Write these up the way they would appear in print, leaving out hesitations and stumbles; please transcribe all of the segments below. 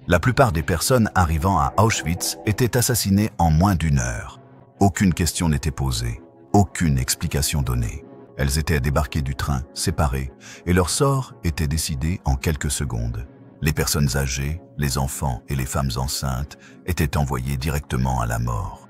La plupart des personnes arrivant à Auschwitz étaient assassinées en moins d'1 heure. Aucune question n'était posée, aucune explication donnée. Elles étaient débarquées du train, séparées, et leur sort était décidé en quelques secondes. Les personnes âgées, les enfants et les femmes enceintes étaient envoyés directement à la mort.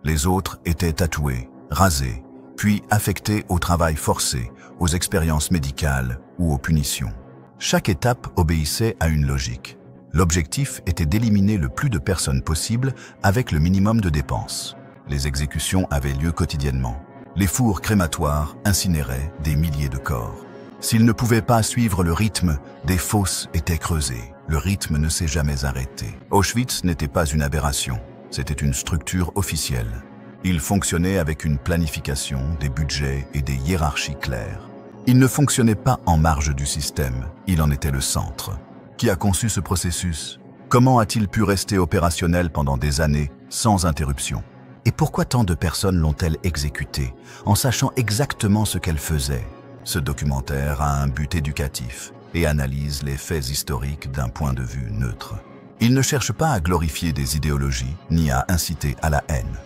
Les autres étaient tatoués, rasés, puis affectés au travail forcé, aux expériences médicales ou aux punitions. Chaque étape obéissait à une logique. L'objectif était d'éliminer le plus de personnes possible avec le minimum de dépenses. Les exécutions avaient lieu quotidiennement. Les fours crématoires incinéraient des milliers de corps. S'ils ne pouvaient pas suivre le rythme, des fosses étaient creusées. Le rythme ne s'est jamais arrêté. Auschwitz n'était pas une aberration, c'était une structure officielle. Il fonctionnait avec une planification, des budgets et des hiérarchies claires. Il ne fonctionnait pas en marge du système, il en était le centre. Qui a conçu ce processus? Comment a-t-il pu rester opérationnel pendant des années, sans interruption? Et pourquoi tant de personnes l'ont-elles exécuté, en sachant exactement ce qu'elle faisait? Ce documentaire a un but éducatif et analyse les faits historiques d'un point de vue neutre. Il ne cherche pas à glorifier des idéologies, ni à inciter à la haine.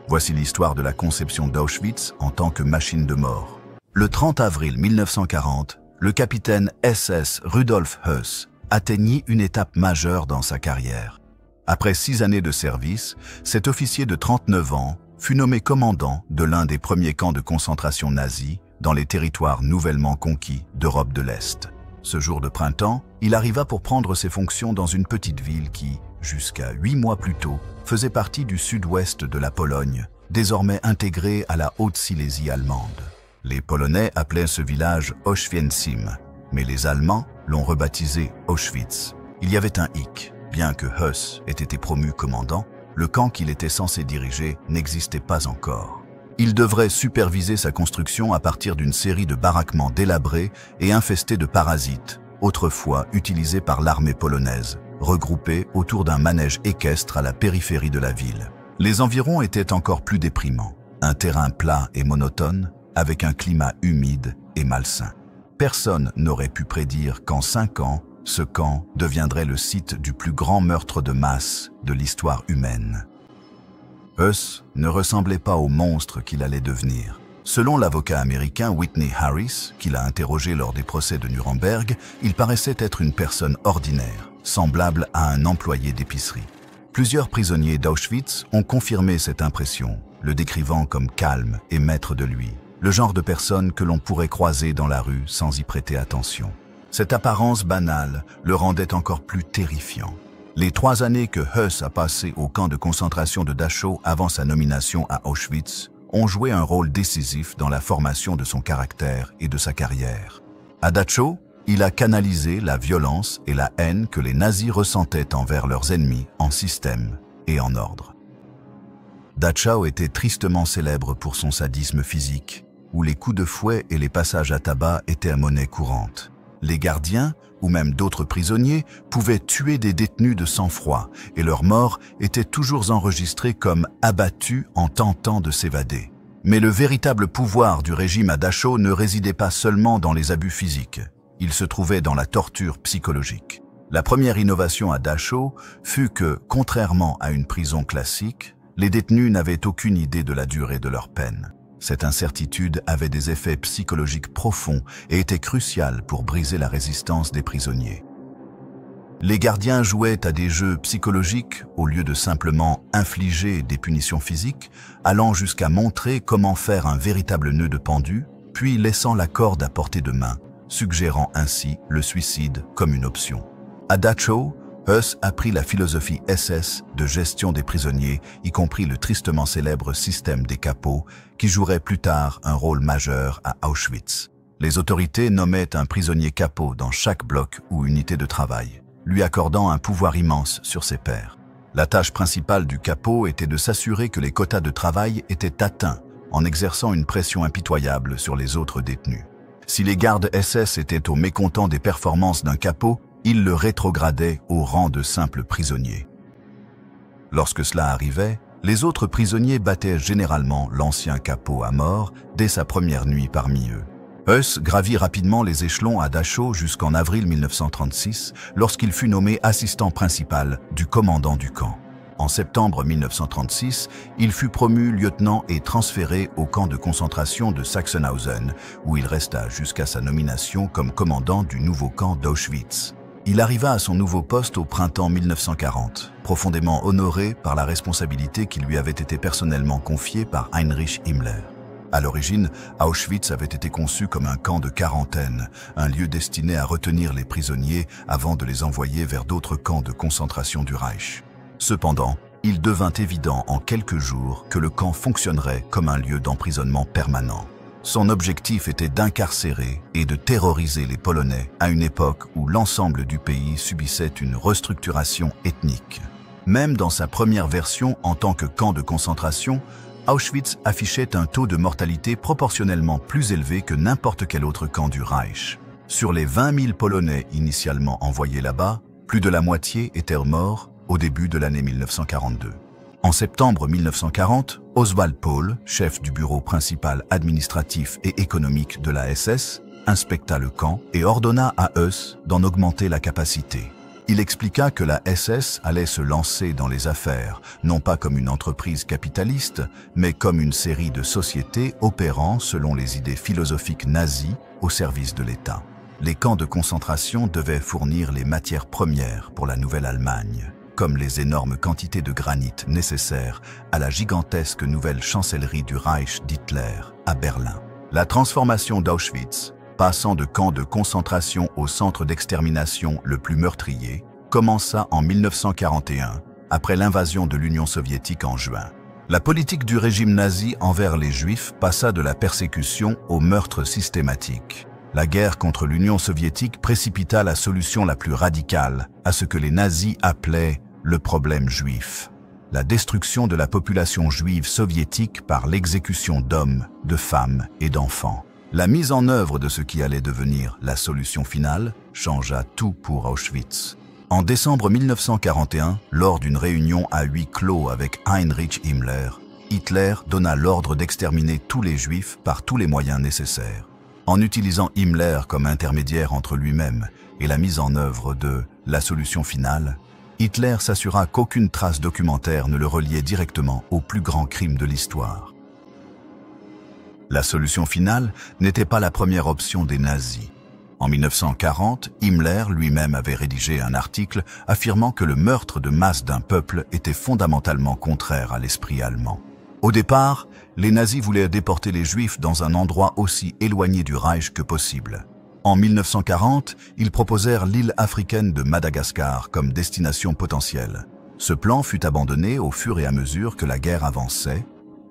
Voici l'histoire de la conception d'Auschwitz en tant que machine de mort. Le 30 avril 1940, le capitaine SS Rudolf Höss atteignit une étape majeure dans sa carrière. Après 6 années de service, cet officier de 39 ans fut nommé commandant de l'un des premiers camps de concentration nazis dans les territoires nouvellement conquis d'Europe de l'Est. Ce jour de printemps, il arriva pour prendre ses fonctions dans une petite ville qui, jusqu'à 8 mois plus tôt, faisait partie du sud-ouest de la Pologne, désormais intégrée à la Haute-Silésie allemande. Les Polonais appelaient ce village Oświęcim, mais les Allemands l'ont rebaptisé Auschwitz. Il y avait un hic. Bien que Höss ait été promu commandant, le camp qu'il était censé diriger n'existait pas encore. Il devrait superviser sa construction à partir d'une série de baraquements délabrés et infestés de parasites, autrefois utilisés par l'armée polonaise, regroupés autour d'un manège équestre à la périphérie de la ville. Les environs étaient encore plus déprimants. Un terrain plat et monotone, avec un climat humide et malsain. Personne n'aurait pu prédire qu'en 5 ans, ce camp deviendrait le site du plus grand meurtre de masse de l'histoire humaine. Höss ne ressemblait pas au monstre qu'il allait devenir. Selon l'avocat américain Whitney Harris, qu'il a interrogé lors des procès de Nuremberg, il paraissait être une personne ordinaire, semblable à un employé d'épicerie. Plusieurs prisonniers d'Auschwitz ont confirmé cette impression, le décrivant comme calme et maître de lui, le genre de personne que l'on pourrait croiser dans la rue sans y prêter attention. Cette apparence banale le rendait encore plus terrifiant. Les 3 années que Höss a passées au camp de concentration de Dachau avant sa nomination à Auschwitz ont joué un rôle décisif dans la formation de son caractère et de sa carrière. À Dachau, il a canalisé la violence et la haine que les nazis ressentaient envers leurs ennemis en système et en ordre. Dachau était tristement célèbre pour son sadisme physique, où les coups de fouet et les passages à tabac étaient à monnaie courante. Les gardiens, ou même d'autres prisonniers, pouvaient tuer des détenus de sang-froid, et leurs morts étaient toujours enregistrés comme abattus en tentant de s'évader. Mais le véritable pouvoir du régime à Dachau ne résidait pas seulement dans les abus physiques. Il se trouvait dans la torture psychologique. La première innovation à Dachau fut que, contrairement à une prison classique, les détenus n'avaient aucune idée de la durée de leur peine. Cette incertitude avait des effets psychologiques profonds et était cruciale pour briser la résistance des prisonniers. Les gardiens jouaient à des jeux psychologiques au lieu de simplement infliger des punitions physiques, allant jusqu'à montrer comment faire un véritable nœud de pendu, puis laissant la corde à portée de main, suggérant ainsi le suicide comme une option. À Dachau, Höss apprit la philosophie SS de gestion des prisonniers, y compris le tristement célèbre système des capots, qui jouerait plus tard un rôle majeur à Auschwitz. Les autorités nommaient un prisonnier capot dans chaque bloc ou unité de travail, lui accordant un pouvoir immense sur ses pairs. La tâche principale du capot était de s'assurer que les quotas de travail étaient atteints en exerçant une pression impitoyable sur les autres détenus. Si les gardes SS étaient au mécontent des performances d'un capot, ils le rétrogradaient au rang de simple prisonnier. Lorsque cela arrivait, les autres prisonniers battaient généralement l'ancien capot à mort dès sa première nuit parmi eux. Heuss gravit rapidement les échelons à Dachau jusqu'en avril 1936, lorsqu'il fut nommé assistant principal du commandant du camp. En septembre 1936, il fut promu lieutenant et transféré au camp de concentration de Sachsenhausen, où il resta jusqu'à sa nomination comme commandant du nouveau camp d'Auschwitz. Il arriva à son nouveau poste au printemps 1940, profondément honoré par la responsabilité qui lui avait été personnellement confiée par Heinrich Himmler. À l'origine, Auschwitz avait été conçu comme un camp de quarantaine, un lieu destiné à retenir les prisonniers avant de les envoyer vers d'autres camps de concentration du Reich. Cependant, il devint évident en quelques jours que le camp fonctionnerait comme un lieu d'emprisonnement permanent. Son objectif était d'incarcérer et de terroriser les Polonais à une époque où l'ensemble du pays subissait une restructuration ethnique. Même dans sa première version en tant que camp de concentration, Auschwitz affichait un taux de mortalité proportionnellement plus élevé que n'importe quel autre camp du Reich. Sur les 20 000 Polonais initialement envoyés là-bas, plus de la moitié étaient morts au début de l'année 1942. En septembre 1940, Oswald Pohl, chef du bureau principal administratif et économique de la SS, inspecta le camp et ordonna à Heuss d'en augmenter la capacité. Il expliqua que la SS allait se lancer dans les affaires, non pas comme une entreprise capitaliste, mais comme une série de sociétés opérant selon les idées philosophiques nazies au service de l'État. Les camps de concentration devaient fournir les matières premières pour la nouvelle Allemagne, comme les énormes quantités de granit nécessaires à la gigantesque nouvelle chancellerie du Reich d'Hitler à Berlin. La transformation d'Auschwitz, passant de camp de concentration au centre d'extermination le plus meurtrier, commença en 1941, après l'invasion de l'Union soviétique en juin. La politique du régime nazi envers les Juifs passa de la persécution au meurtre systématique. La guerre contre l'Union soviétique précipita la solution la plus radicale à ce que les nazis appelaient le problème juif. La destruction de la population juive soviétique par l'exécution d'hommes, de femmes et d'enfants. La mise en œuvre de ce qui allait devenir la solution finale changea tout pour Auschwitz. En décembre 1941, lors d'une réunion à huis clos avec Heinrich Himmler, Hitler donna l'ordre d'exterminer tous les Juifs par tous les moyens nécessaires. En utilisant Himmler comme intermédiaire entre lui-même et la mise en œuvre de la solution finale, Hitler s'assura qu'aucune trace documentaire ne le reliait directement au plus grand crime de l'histoire. La solution finale n'était pas la première option des nazis. En 1940, Himmler lui-même avait rédigé un article affirmant que le meurtre de masse d'un peuple était fondamentalement contraire à l'esprit allemand. Au départ, les nazis voulaient déporter les Juifs dans un endroit aussi éloigné du Reich que possible. En 1940, ils proposèrent l'île africaine de Madagascar comme destination potentielle. Ce plan fut abandonné au fur et à mesure que la guerre avançait,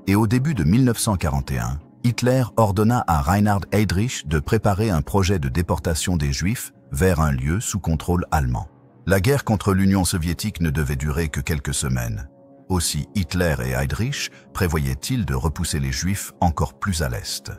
et au début de 1941, Hitler ordonna à Reinhard Heydrich de préparer un projet de déportation des Juifs vers un lieu sous contrôle allemand. La guerre contre l'Union soviétique ne devait durer que quelques semaines. Aussi Hitler et Heydrich prévoyaient-ils de repousser les Juifs encore plus à l'est.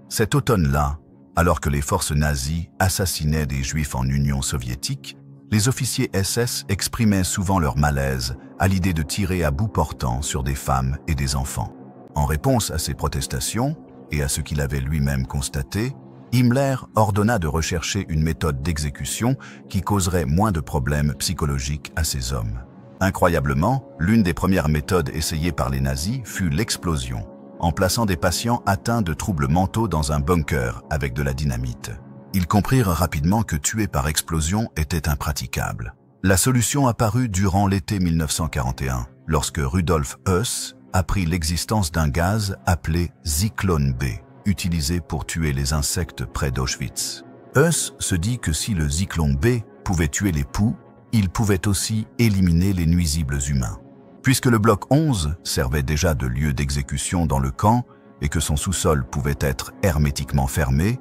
Cet automne-là, alors que les forces nazies assassinaient des Juifs en Union soviétique, les officiers SS exprimaient souvent leur malaise à l'idée de tirer à bout portant sur des femmes et des enfants. En réponse à ces protestations et à ce qu'il avait lui-même constaté, Himmler ordonna de rechercher une méthode d'exécution qui causerait moins de problèmes psychologiques à ces hommes. Incroyablement, l'une des premières méthodes essayées par les nazis fut l'explosion, en plaçant des patients atteints de troubles mentaux dans un bunker avec de la dynamite. Ils comprirent rapidement que tuer par explosion était impraticable. La solution apparut durant l'été 1941, lorsque Rudolf Heuss apprit l'existence d'un gaz appelé Zyklon B, utilisé pour tuer les insectes près d'Auschwitz. Heuss se dit que si le Zyklon B pouvait tuer les poux, il pouvait aussi éliminer les nuisibles humains. Puisque le bloc 11 servait déjà de lieu d'exécution dans le camp et que son sous-sol pouvait être hermétiquement fermé,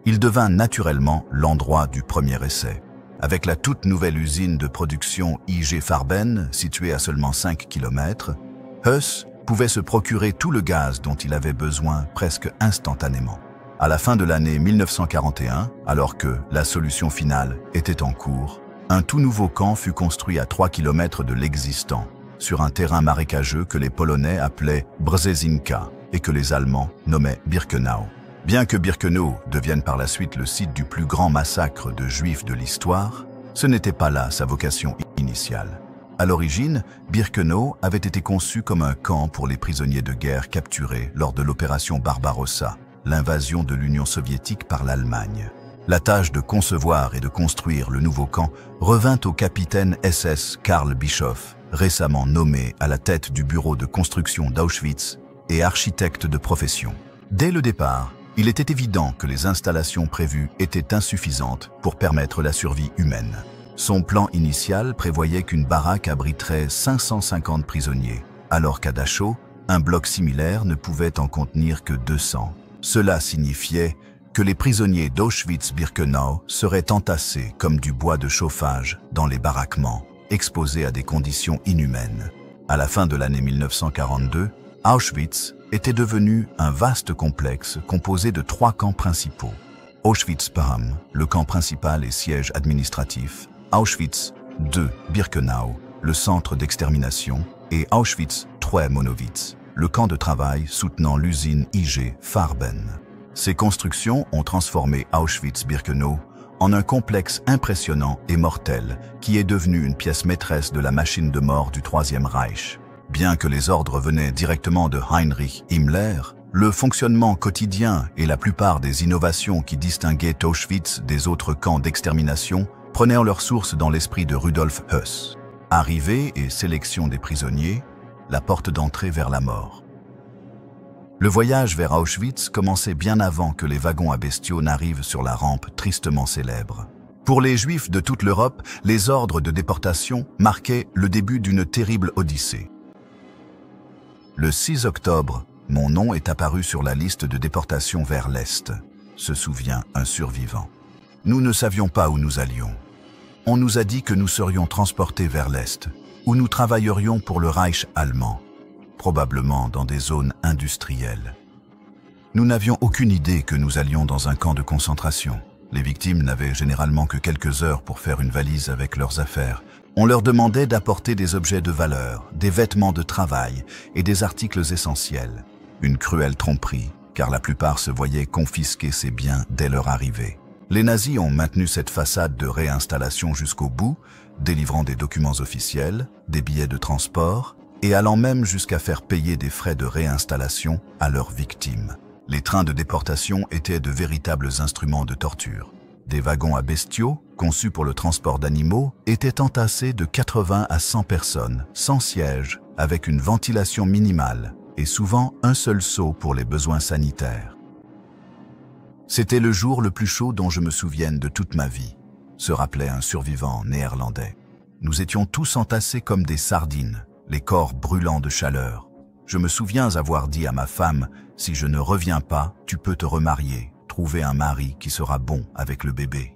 il devint naturellement l'endroit du premier essai. Avec la toute nouvelle usine de production IG Farben, située à seulement 5 km, Heuss pouvait se procurer tout le gaz dont il avait besoin presque instantanément. À la fin de l'année 1941, alors que la solution finale était en cours, un tout nouveau camp fut construit à 3 km de l'existant, sur un terrain marécageux que les Polonais appelaient Brzezinka et que les Allemands nommaient Birkenau. Bien que Birkenau devienne par la suite le site du plus grand massacre de Juifs de l'histoire, ce n'était pas là sa vocation initiale. À l'origine, Birkenau avait été conçu comme un camp pour les prisonniers de guerre capturés lors de l'opération Barbarossa, l'invasion de l'Union soviétique par l'Allemagne. La tâche de concevoir et de construire le nouveau camp revint au capitaine SS Karl Bischoff, récemment nommé à la tête du bureau de construction d'Auschwitz et architecte de profession. Dès le départ, il était évident que les installations prévues étaient insuffisantes pour permettre la survie humaine. Son plan initial prévoyait qu'une baraque abriterait 550 prisonniers, alors qu'à Dachau, un bloc similaire ne pouvait en contenir que 200. Cela signifiait que les prisonniers d'Auschwitz-Birkenau seraient entassés comme du bois de chauffage dans les baraquements, exposés à des conditions inhumaines. À la fin de l'année 1942, Auschwitz était devenu un vaste complexe composé de 3 camps principaux. Auschwitz-Parham, le camp principal et siège administratif, Auschwitz II Birkenau, le centre d'extermination, et Auschwitz-III-Monowitz, le camp de travail soutenant l'usine IG Farben. Ces constructions ont transformé Auschwitz-Birkenau en un complexe impressionnant et mortel qui est devenu une pièce maîtresse de la machine de mort du Troisième Reich. Bien que les ordres venaient directement de Heinrich Himmler, le fonctionnement quotidien et la plupart des innovations qui distinguaient Auschwitz des autres camps d'extermination prenaient leur source dans l'esprit de Rudolf Höss. Arrivée et sélection des prisonniers, la porte d'entrée vers la mort. Le voyage vers Auschwitz commençait bien avant que les wagons à bestiaux n'arrivent sur la rampe tristement célèbre. Pour les Juifs de toute l'Europe, les ordres de déportation marquaient le début d'une terrible odyssée. Le 6 octobre, mon nom est apparu sur la liste de déportation vers l'Est, se souvient un survivant. Nous ne savions pas où nous allions. On nous a dit que nous serions transportés vers l'Est, où nous travaillerions pour le Reich allemand, probablement dans des zones industrielles. Nous n'avions aucune idée que nous allions dans un camp de concentration. Les victimes n'avaient généralement que quelques heures pour faire une valise avec leurs affaires. On leur demandait d'apporter des objets de valeur, des vêtements de travail et des articles essentiels. Une cruelle tromperie, car la plupart se voyaient confisquer ces biens dès leur arrivée. Les nazis ont maintenu cette façade de réinstallation jusqu'au bout, délivrant des documents officiels, des billets de transport et allant même jusqu'à faire payer des frais de réinstallation à leurs victimes. Les trains de déportation étaient de véritables instruments de torture. Des wagons à bestiaux, conçus pour le transport d'animaux, étaient entassés de 80 à 100 personnes, sans siège, avec une ventilation minimale, et souvent un seul seau pour les besoins sanitaires. C'était le jour le plus chaud dont je me souvienne de toute ma vie, se rappelait un survivant néerlandais. Nous étions tous entassés comme des sardines, les corps brûlants de chaleur. Je me souviens avoir dit à ma femme, « Si je ne reviens pas, tu peux te remarier. Trouver un mari qui sera bon avec le bébé. »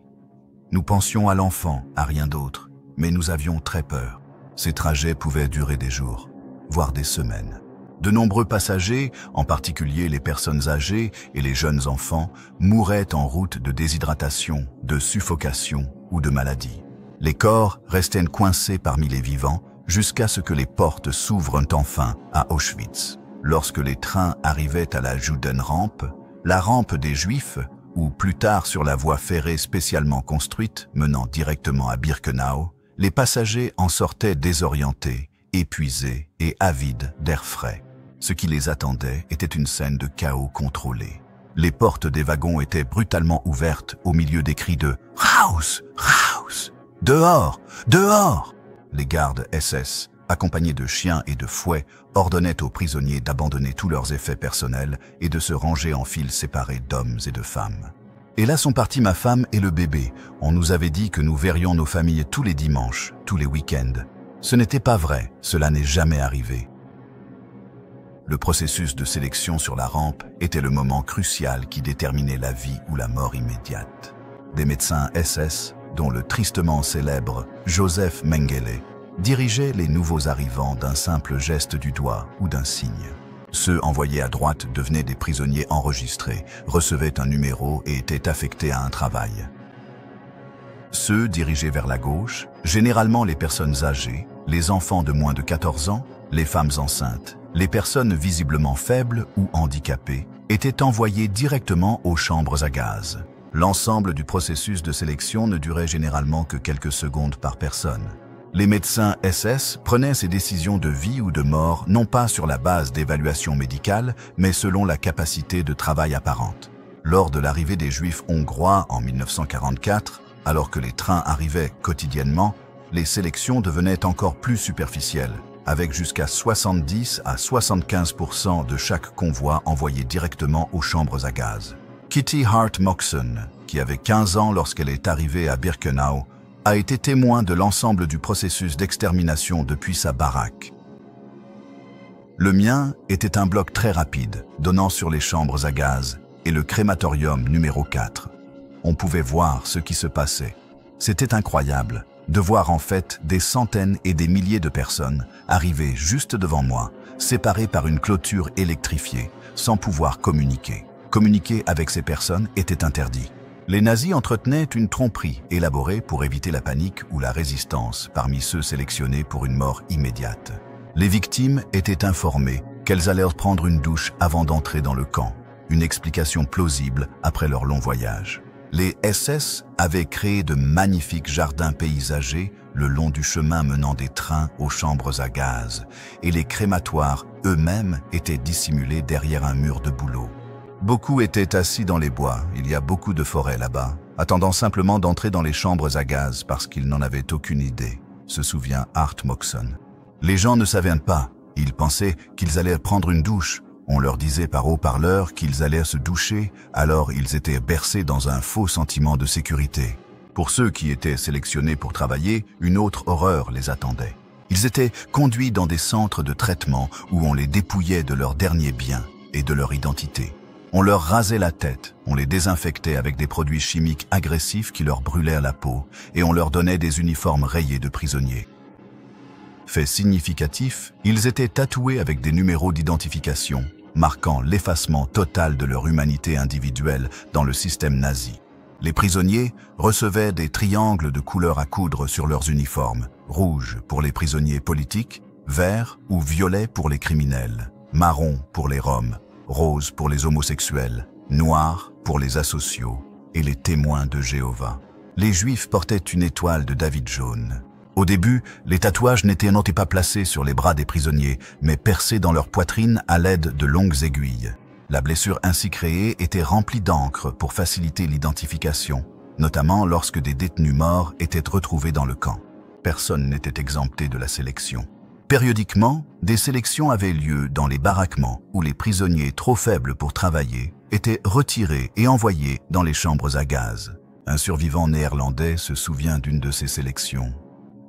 Nous pensions à l'enfant, à rien d'autre, mais nous avions très peur. Ces trajets pouvaient durer des jours, voire des semaines. De nombreux passagers, en particulier les personnes âgées et les jeunes enfants, mouraient en route de déshydratation, de suffocation ou de maladie. Les corps restaient coincés parmi les vivants jusqu'à ce que les portes s'ouvrent enfin à Auschwitz. Lorsque les trains arrivaient à la Judenrampe, la rampe des Juifs, ou plus tard sur la voie ferrée spécialement construite menant directement à Birkenau, les passagers en sortaient désorientés, épuisés et avides d'air frais. Ce qui les attendait était une scène de chaos contrôlé. Les portes des wagons étaient brutalement ouvertes au milieu des cris de « Raus! Raus! Dehors! Dehors !» Les gardes SS, accompagnés de chiens et de fouets, ordonnaient aux prisonniers d'abandonner tous leurs effets personnels et de se ranger en files séparées d'hommes et de femmes. Et là sont partis ma femme et le bébé. On nous avait dit que nous verrions nos familles tous les dimanches, tous les week-ends. Ce n'était pas vrai, cela n'est jamais arrivé. Le processus de sélection sur la rampe était le moment crucial qui déterminait la vie ou la mort immédiate. Des médecins SS, dont le tristement célèbre Joseph Mengele, dirigeaient les nouveaux arrivants d'un simple geste du doigt ou d'un signe. Ceux envoyés à droite devenaient des prisonniers enregistrés, recevaient un numéro et étaient affectés à un travail. Ceux dirigés vers la gauche, généralement les personnes âgées, les enfants de moins de 14 ans, les femmes enceintes, les personnes visiblement faibles ou handicapées, étaient envoyés directement aux chambres à gaz. L'ensemble du processus de sélection ne durait généralement que quelques secondes par personne. Les médecins SS prenaient ces décisions de vie ou de mort non pas sur la base d'évaluation médicale, mais selon la capacité de travail apparente. Lors de l'arrivée des Juifs hongrois en 1944, alors que les trains arrivaient quotidiennement, les sélections devenaient encore plus superficielles, avec jusqu'à 70 à 75% de chaque convoi envoyé directement aux chambres à gaz. Kitty Hart Moxon, qui avait 15 ans lorsqu'elle est arrivée à Birkenau, a été témoin de l'ensemble du processus d'extermination depuis sa baraque. Le mien était un bloc très rapide, donnant sur les chambres à gaz et le crématorium numéro 4. On pouvait voir ce qui se passait. C'était incroyable de voir en fait des centaines et des milliers de personnes arriver juste devant moi, séparées par une clôture électrifiée, sans pouvoir communiquer. Communiquer avec ces personnes était interdit. Les nazis entretenaient une tromperie élaborée pour éviter la panique ou la résistance parmi ceux sélectionnés pour une mort immédiate. Les victimes étaient informées qu'elles allèrent prendre une douche avant d'entrer dans le camp, une explication plausible après leur long voyage. Les SS avaient créé de magnifiques jardins paysagers le long du chemin menant des trains aux chambres à gaz, et les crématoires eux-mêmes étaient dissimulés derrière un mur de bouleaux. Beaucoup étaient assis dans les bois, il y a beaucoup de forêts là-bas, attendant simplement d'entrer dans les chambres à gaz parce qu'ils n'en avaient aucune idée, se souvient Hart Moxon. Les gens ne savaient pas, ils pensaient qu'ils allaient prendre une douche. On leur disait par haut-parleur qu'ils allaient se doucher, alors ils étaient bercés dans un faux sentiment de sécurité. Pour ceux qui étaient sélectionnés pour travailler, une autre horreur les attendait. Ils étaient conduits dans des centres de traitement où on les dépouillait de leurs derniers biens et de leur identité. On leur rasait la tête, on les désinfectait avec des produits chimiques agressifs qui leur brûlèrent la peau et on leur donnait des uniformes rayés de prisonniers. Fait significatif, ils étaient tatoués avec des numéros d'identification, marquant l'effacement total de leur humanité individuelle dans le système nazi. Les prisonniers recevaient des triangles de couleur à coudre sur leurs uniformes, rouge pour les prisonniers politiques, vert ou violet pour les criminels, marron pour les Roms, rose pour les homosexuels, noir pour les asociaux et les témoins de Jéhovah. Les Juifs portaient une étoile de David jaune. Au début, les tatouages n'étaient pas placés sur les bras des prisonniers, mais percés dans leur poitrine à l'aide de longues aiguilles. La blessure ainsi créée était remplie d'encre pour faciliter l'identification, notamment lorsque des détenus morts étaient retrouvés dans le camp. Personne n'était exempté de la sélection. Périodiquement, des sélections avaient lieu dans les baraquements où les prisonniers trop faibles pour travailler étaient retirés et envoyés dans les chambres à gaz. Un survivant néerlandais se souvient d'une de ces sélections.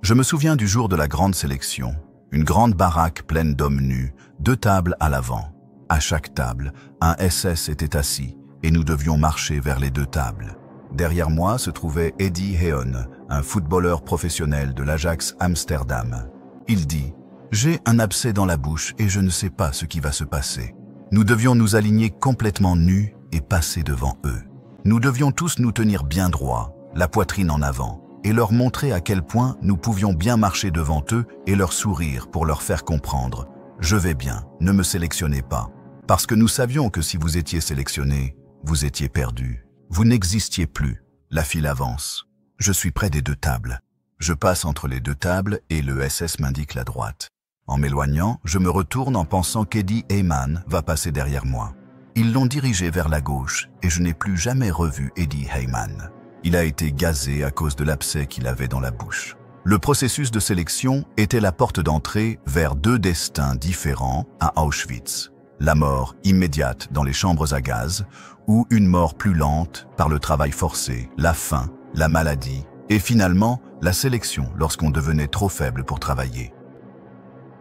Je me souviens du jour de la grande sélection, une grande baraque pleine d'hommes nus, 2 tables à l'avant. À chaque table, un SS était assis et nous devions marcher vers les 2 tables. Derrière moi se trouvait Eddie Heon, un footballeur professionnel de l'Ajax Amsterdam. Il dit « J'ai un abcès dans la bouche et je ne sais pas ce qui va se passer. » Nous devions nous aligner complètement nus et passer devant eux. Nous devions tous nous tenir bien droits, la poitrine en avant, et leur montrer à quel point nous pouvions bien marcher devant eux et leur sourire pour leur faire comprendre « Je vais bien, ne me sélectionnez pas ». Parce que nous savions que si vous étiez sélectionné, vous étiez perdu. Vous n'existiez plus. La file avance. Je suis près des 2 tables. Je passe entre les 2 tables et le SS m'indique la droite. En m'éloignant, je me retourne en pensant qu'Eddie Heyman va passer derrière moi. Ils l'ont dirigé vers la gauche et je n'ai plus jamais revu Eddie Heyman. Il a été gazé à cause de l'abcès qu'il avait dans la bouche. Le processus de sélection était la porte d'entrée vers 2 destins différents à Auschwitz. La mort immédiate dans les chambres à gaz ou une mort plus lente par le travail forcé, la faim, la maladie et finalement la sélection lorsqu'on devenait trop faible pour travailler.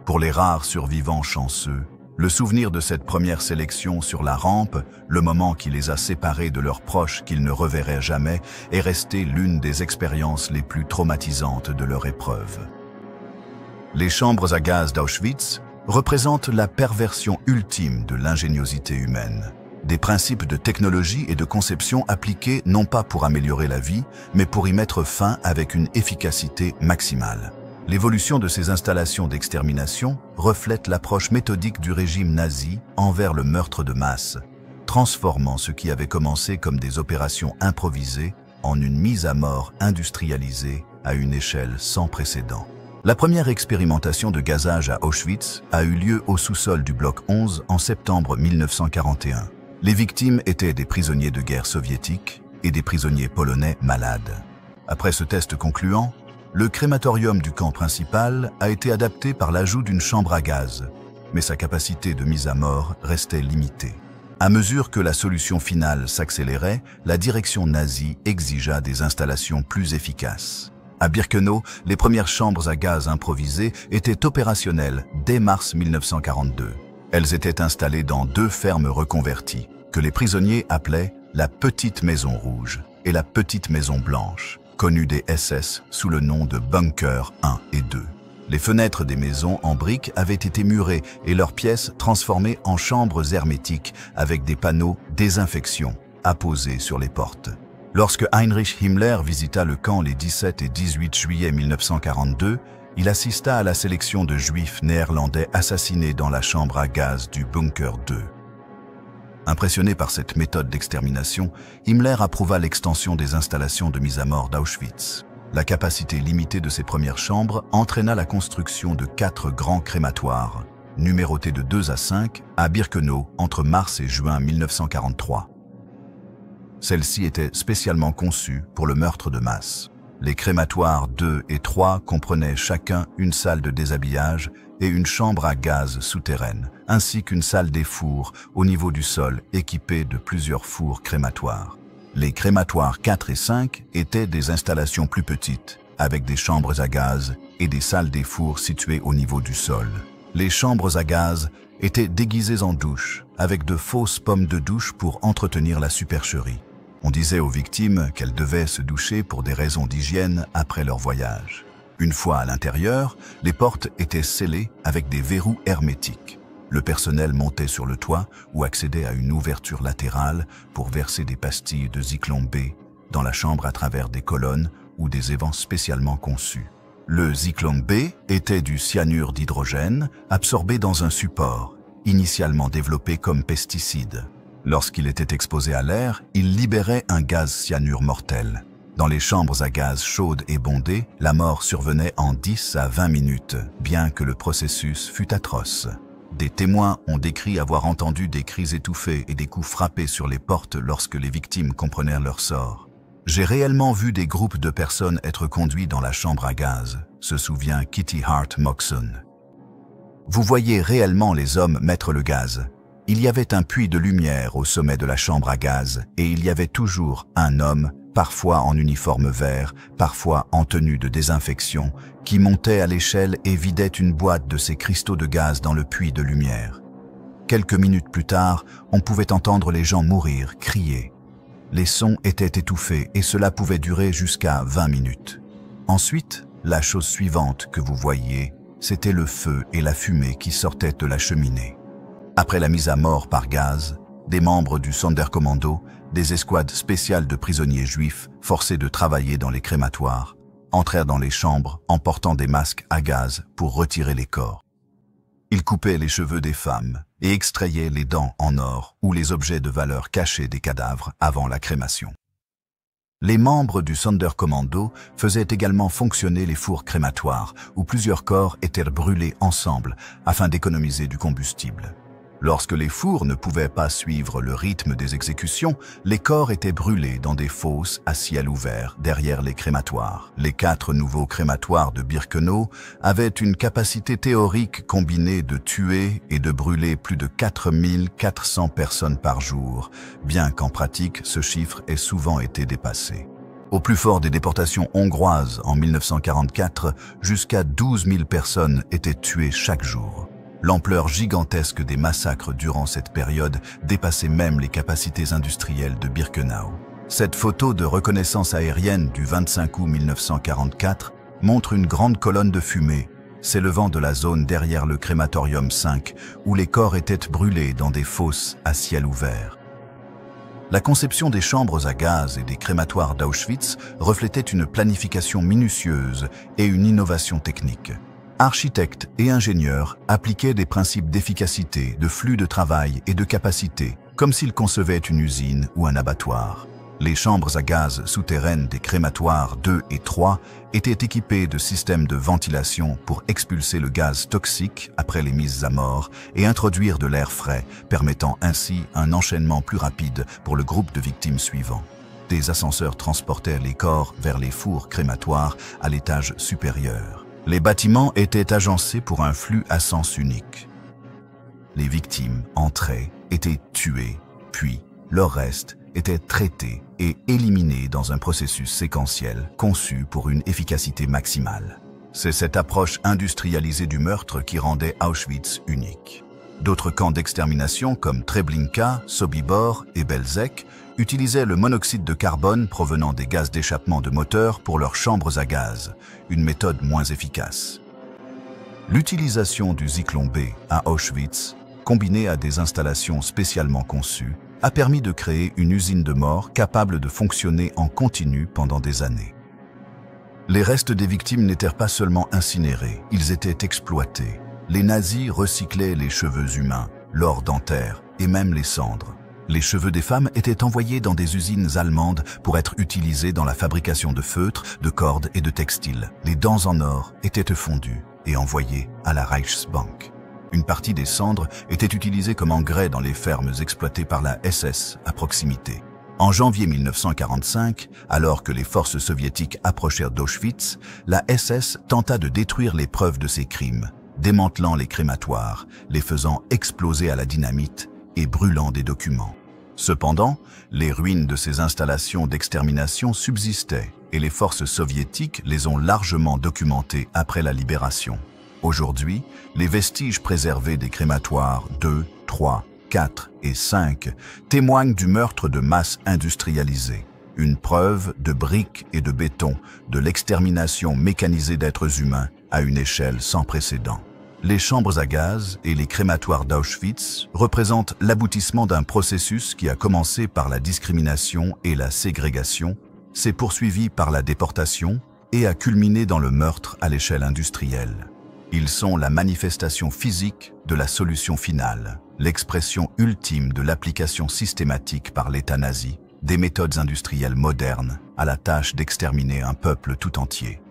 Pour les rares survivants chanceux, le souvenir de cette première sélection sur la rampe, le moment qui les a séparés de leurs proches qu'ils ne reverraient jamais, est resté l'une des expériences les plus traumatisantes de leur épreuve. Les chambres à gaz d'Auschwitz représentent la perversion ultime de l'ingéniosité humaine. Des principes de technologie et de conception appliqués non pas pour améliorer la vie, mais pour y mettre fin avec une efficacité maximale. L'évolution de ces installations d'extermination reflète l'approche méthodique du régime nazi envers le meurtre de masse, transformant ce qui avait commencé comme des opérations improvisées en une mise à mort industrialisée à une échelle sans précédent. La première expérimentation de gazage à Auschwitz a eu lieu au sous-sol du bloc 11 en septembre 1941. Les victimes étaient des prisonniers de guerre soviétiques et des prisonniers polonais malades. Après ce test concluant, le crématorium du camp principal a été adapté par l'ajout d'une chambre à gaz, mais sa capacité de mise à mort restait limitée. À mesure que la solution finale s'accélérait, la direction nazie exigea des installations plus efficaces. À Birkenau, les premières chambres à gaz improvisées étaient opérationnelles dès mars 1942. Elles étaient installées dans 2 fermes reconverties, que les prisonniers appelaient la Petite Maison Rouge et la Petite Maison Blanche, connues des SS sous le nom de Bunker 1 et 2. Les fenêtres des maisons en briques avaient été murées et leurs pièces transformées en chambres hermétiques avec des panneaux « désinfection » apposés sur les portes. Lorsque Heinrich Himmler visita le camp les 17 et 18 juillet 1942, il assista à la sélection de juifs néerlandais assassinés dans la chambre à gaz du Bunker 2. Impressionné par cette méthode d'extermination, Himmler approuva l'extension des installations de mise à mort d'Auschwitz. La capacité limitée de ces premières chambres entraîna la construction de 4 grands crématoires, numérotés de 2 à 5, à Birkenau entre mars et juin 1943. Celles-ci étaient spécialement conçues pour le meurtre de masse. Les crématoires 2 et 3 comprenaient chacun une salle de déshabillage et une chambre à gaz souterraine, ainsi qu'une salle des fours au niveau du sol équipée de plusieurs fours crématoires. Les crématoires 4 et 5 étaient des installations plus petites, avec des chambres à gaz et des salles des fours situées au niveau du sol. Les chambres à gaz étaient déguisées en douches, avec de fausses pommes de douche pour entretenir la supercherie. On disait aux victimes qu'elles devaient se doucher pour des raisons d'hygiène après leur voyage. Une fois à l'intérieur, les portes étaient scellées avec des verrous hermétiques. Le personnel montait sur le toit ou accédait à une ouverture latérale pour verser des pastilles de Zyklon B dans la chambre à travers des colonnes ou des évents spécialement conçus. Le Zyklon B était du cyanure d'hydrogène absorbé dans un support, initialement développé comme pesticide. Lorsqu'il était exposé à l'air, il libérait un gaz cyanure mortel. Dans les chambres à gaz chaudes et bondées, la mort survenait en 10 à 20 minutes, bien que le processus fût atroce. Des témoins ont décrit avoir entendu des cris étouffés et des coups frappés sur les portes lorsque les victimes comprenaient leur sort. « J'ai réellement vu des groupes de personnes être conduits dans la chambre à gaz », se souvient Kitty Hart Moxon. Vous voyez réellement les hommes mettre le gaz. Il y avait un puits de lumière au sommet de la chambre à gaz et il y avait toujours un homme, parfois en uniforme vert, parfois en tenue de désinfection, qui montait à l'échelle et vidait une boîte de ces cristaux de gaz dans le puits de lumière. Quelques minutes plus tard, on pouvait entendre les gens mourir, crier. Les sons étaient étouffés et cela pouvait durer jusqu'à 20 minutes. Ensuite, la chose suivante que vous voyiez, c'était le feu et la fumée qui sortaient de la cheminée. Après la mise à mort par gaz, des membres du Sonderkommando, des escouades spéciales de prisonniers juifs forcés de travailler dans les crématoires, entrèrent dans les chambres en portant des masques à gaz pour retirer les corps. Ils coupaient les cheveux des femmes et extrayaient les dents en or ou les objets de valeur cachés des cadavres avant la crémation. Les membres du Sonderkommando faisaient également fonctionner les fours crématoires où plusieurs corps étaient brûlés ensemble afin d'économiser du combustible. Lorsque les fours ne pouvaient pas suivre le rythme des exécutions, les corps étaient brûlés dans des fosses à ciel ouvert derrière les crématoires. Les 4 nouveaux crématoires de Birkenau avaient une capacité théorique combinée de tuer et de brûler plus de 4400 personnes par jour, bien qu'en pratique, ce chiffre ait souvent été dépassé. Au plus fort des déportations hongroises en 1944, jusqu'à 12 000 personnes étaient tuées chaque jour. L'ampleur gigantesque des massacres durant cette période dépassait même les capacités industrielles de Birkenau. Cette photo de reconnaissance aérienne du 25 août 1944 montre une grande colonne de fumée s'élevant de la zone derrière le crématorium 5 où les corps étaient brûlés dans des fosses à ciel ouvert. La conception des chambres à gaz et des crématoires d'Auschwitz reflétait une planification minutieuse et une innovation technique. Architectes et ingénieurs appliquaient des principes d'efficacité, de flux de travail et de capacité, comme s'il concevait une usine ou un abattoir. Les chambres à gaz souterraines des crématoires 2 et 3 étaient équipées de systèmes de ventilation pour expulser le gaz toxique après les mises à mort et introduire de l'air frais, permettant ainsi un enchaînement plus rapide pour le groupe de victimes suivant. Des ascenseurs transportaient les corps vers les fours crématoires à l'étage supérieur. Les bâtiments étaient agencés pour un flux à sens unique. Les victimes entraient, étaient tuées, puis leur reste était traité et éliminé dans un processus séquentiel conçu pour une efficacité maximale. C'est cette approche industrialisée du meurtre qui rendait Auschwitz unique. D'autres camps d'extermination comme Treblinka, Sobibor et Belzec utilisaient le monoxyde de carbone provenant des gaz d'échappement de moteurs pour leurs chambres à gaz, une méthode moins efficace. L'utilisation du Zyklon B à Auschwitz, combinée à des installations spécialement conçues, a permis de créer une usine de mort capable de fonctionner en continu pendant des années. Les restes des victimes n'étaient pas seulement incinérés, ils étaient exploités. Les nazis recyclaient les cheveux humains, l'or dentaire et même les cendres. Les cheveux des femmes étaient envoyés dans des usines allemandes pour être utilisés dans la fabrication de feutres, de cordes et de textiles. Les dents en or étaient fondues et envoyées à la Reichsbank. Une partie des cendres était utilisée comme engrais dans les fermes exploitées par la SS à proximité. En janvier 1945, alors que les forces soviétiques approchèrent d'Auschwitz, la SS tenta de détruire les preuves de ces crimes, démantelant les crématoires, les faisant exploser à la dynamite et brûlant des documents. Cependant, les ruines de ces installations d'extermination subsistaient et les forces soviétiques les ont largement documentées après la libération. Aujourd'hui, les vestiges préservés des crématoires 2, 3, 4 et 5 témoignent du meurtre de masse industrialisé, une preuve de briques et de béton de l'extermination mécanisée d'êtres humains à une échelle sans précédent. Les chambres à gaz et les crématoires d'Auschwitz représentent l'aboutissement d'un processus qui a commencé par la discrimination et la ségrégation, s'est poursuivi par la déportation et a culminé dans le meurtre à l'échelle industrielle. Ils sont la manifestation physique de la solution finale, l'expression ultime de l'application systématique par l'État nazi des méthodes industrielles modernes à la tâche d'exterminer un peuple tout entier.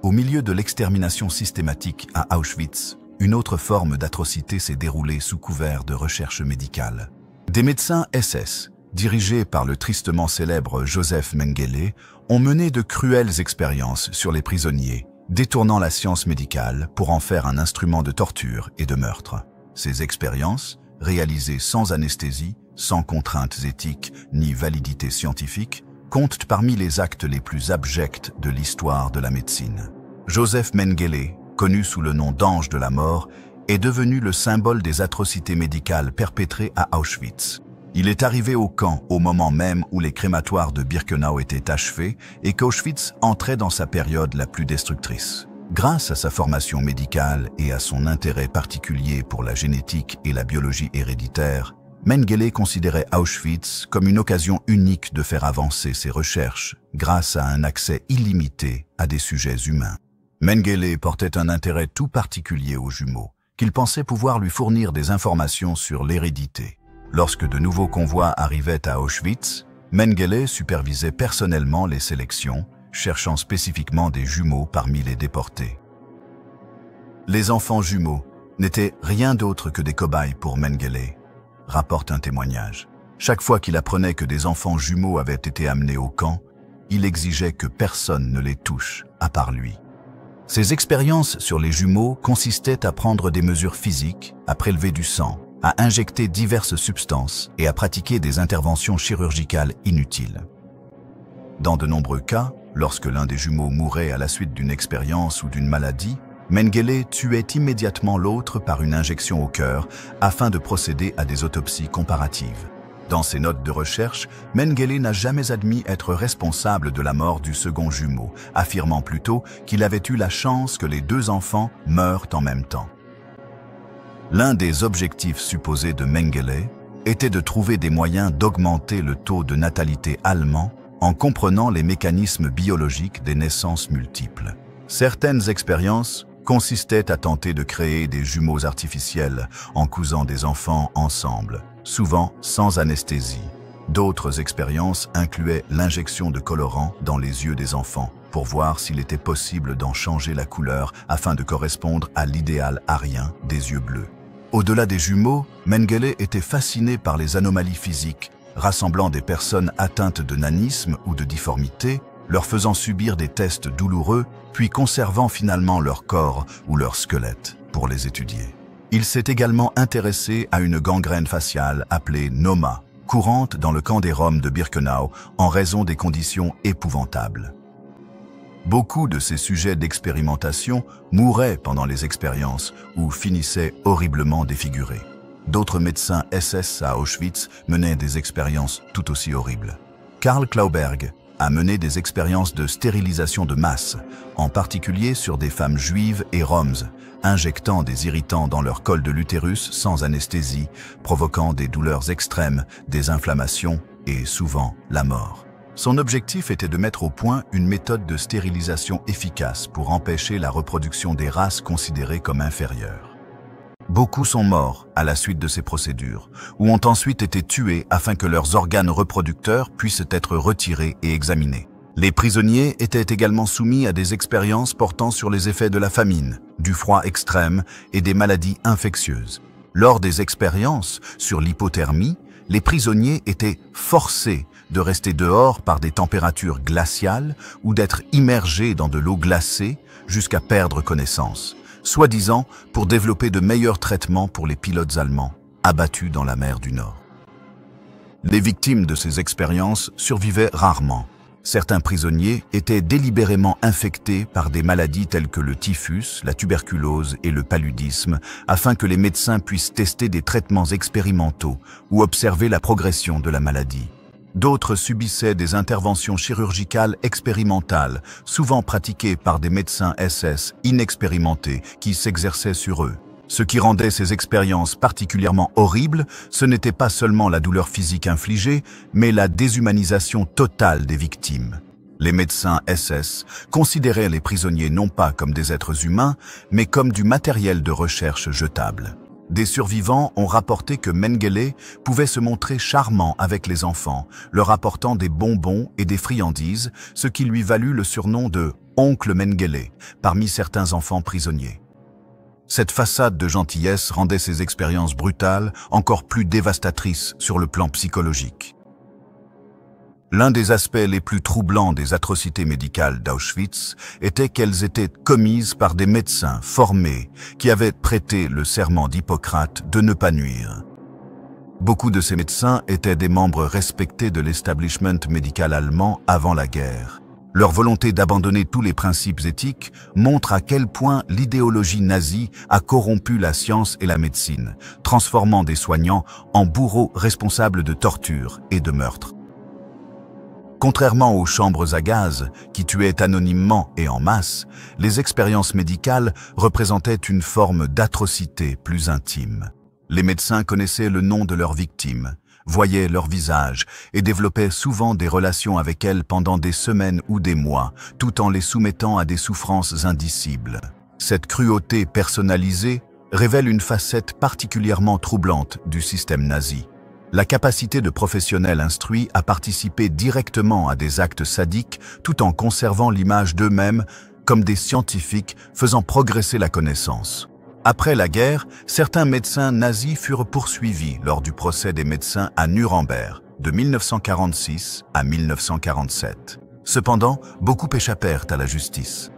Au milieu de l'extermination systématique à Auschwitz, une autre forme d'atrocité s'est déroulée sous couvert de recherche médicale. Des médecins SS, dirigés par le tristement célèbre Joseph Mengele, ont mené de cruelles expériences sur les prisonniers, détournant la science médicale pour en faire un instrument de torture et de meurtre. Ces expériences, réalisées sans anesthésie, sans contraintes éthiques ni validité scientifique, comptent parmi les actes les plus abjects de l'histoire de la médecine. Joseph Mengele, connu sous le nom d'Ange de la mort, est devenu le symbole des atrocités médicales perpétrées à Auschwitz. Il est arrivé au camp au moment même où les crématoires de Birkenau étaient achevés et qu'Auschwitz entrait dans sa période la plus destructrice. Grâce à sa formation médicale et à son intérêt particulier pour la génétique et la biologie héréditaire, Mengele considérait Auschwitz comme une occasion unique de faire avancer ses recherches grâce à un accès illimité à des sujets humains. Mengele portait un intérêt tout particulier aux jumeaux, qu'il pensait pouvoir lui fournir des informations sur l'hérédité. Lorsque de nouveaux convois arrivaient à Auschwitz, Mengele supervisait personnellement les sélections, cherchant spécifiquement des jumeaux parmi les déportés. Les enfants jumeaux n'étaient rien d'autre que des cobayes pour Mengele, rapporte un témoignage. Chaque fois qu'il apprenait que des enfants jumeaux avaient été amenés au camp, il exigeait que personne ne les touche, à part lui. Ses expériences sur les jumeaux consistaient à prendre des mesures physiques, à prélever du sang, à injecter diverses substances et à pratiquer des interventions chirurgicales inutiles. Dans de nombreux cas, lorsque l'un des jumeaux mourait à la suite d'une expérience ou d'une maladie, Mengele tuait immédiatement l'autre par une injection au cœur afin de procéder à des autopsies comparatives. Dans ses notes de recherche, Mengele n'a jamais admis être responsable de la mort du second jumeau, affirmant plutôt qu'il avait eu la chance que les deux enfants meurent en même temps. L'un des objectifs supposés de Mengele était de trouver des moyens d'augmenter le taux de natalité allemand en comprenant les mécanismes biologiques des naissances multiples. Certaines expériences consistaient à tenter de créer des jumeaux artificiels en cousant des enfants ensemble, souvent sans anesthésie. D'autres expériences incluaient l'injection de colorants dans les yeux des enfants pour voir s'il était possible d'en changer la couleur afin de correspondre à l'idéal arien des yeux bleus. Au-delà des jumeaux, Mengele était fasciné par les anomalies physiques, rassemblant des personnes atteintes de nanisme ou de difformité, leur faisant subir des tests douloureux, puis conservant finalement leur corps ou leur squelette pour les étudier. Il s'est également intéressé à une gangrène faciale appelée Noma, courante dans le camp des Roms de Birkenau en raison des conditions épouvantables. Beaucoup de ces sujets d'expérimentation mouraient pendant les expériences ou finissaient horriblement défigurés. D'autres médecins SS à Auschwitz menaient des expériences tout aussi horribles. Karl Klauberg a mené des expériences de stérilisation de masse, en particulier sur des femmes juives et roms, injectant des irritants dans leur col de l'utérus sans anesthésie, provoquant des douleurs extrêmes, des inflammations et souvent la mort. Son objectif était de mettre au point une méthode de stérilisation efficace pour empêcher la reproduction des races considérées comme inférieures. Beaucoup sont morts à la suite de ces procédures, ou ont ensuite été tués afin que leurs organes reproducteurs puissent être retirés et examinés. Les prisonniers étaient également soumis à des expériences portant sur les effets de la famine, du froid extrême et des maladies infectieuses. Lors des expériences sur l'hypothermie, les prisonniers étaient forcés de rester dehors par des températures glaciales ou d'être immergés dans de l'eau glacée jusqu'à perdre connaissance, soi-disant pour développer de meilleurs traitements pour les pilotes allemands abattus dans la mer du Nord. Les victimes de ces expériences survivaient rarement. Certains prisonniers étaient délibérément infectés par des maladies telles que le typhus, la tuberculose et le paludisme, afin que les médecins puissent tester des traitements expérimentaux ou observer la progression de la maladie. D'autres subissaient des interventions chirurgicales expérimentales, souvent pratiquées par des médecins SS inexpérimentés qui s'exerçaient sur eux. Ce qui rendait ces expériences particulièrement horribles, ce n'était pas seulement la douleur physique infligée, mais la déshumanisation totale des victimes. Les médecins SS considéraient les prisonniers non pas comme des êtres humains, mais comme du matériel de recherche jetable. Des survivants ont rapporté que Mengele pouvait se montrer charmant avec les enfants, leur apportant des bonbons et des friandises, ce qui lui valut le surnom de « Oncle Mengele » parmi certains enfants prisonniers. Cette façade de gentillesse rendait ces expériences brutales encore plus dévastatrices sur le plan psychologique. L'un des aspects les plus troublants des atrocités médicales d'Auschwitz était qu'elles étaient commises par des médecins formés qui avaient prêté le serment d'Hippocrate de ne pas nuire. Beaucoup de ces médecins étaient des membres respectés de l'establishment médical allemand avant la guerre. Leur volonté d'abandonner tous les principes éthiques montre à quel point l'idéologie nazie a corrompu la science et la médecine, transformant des soignants en bourreaux responsables de tortures et de meurtres. Contrairement aux chambres à gaz, qui tuaient anonymement et en masse, les expériences médicales représentaient une forme d'atrocité plus intime. Les médecins connaissaient le nom de leurs victimes, voyaient leur visage et développaient souvent des relations avec elles pendant des semaines ou des mois, tout en les soumettant à des souffrances indicibles. Cette cruauté personnalisée révèle une facette particulièrement troublante du système nazi. La capacité de professionnels instruits à participer directement à des actes sadiques tout en conservant l'image d'eux-mêmes comme des scientifiques faisant progresser la connaissance. Après la guerre, certains médecins nazis furent poursuivis lors du procès des médecins à Nuremberg de 1946 à 1947. Cependant, beaucoup échappèrent à la justice.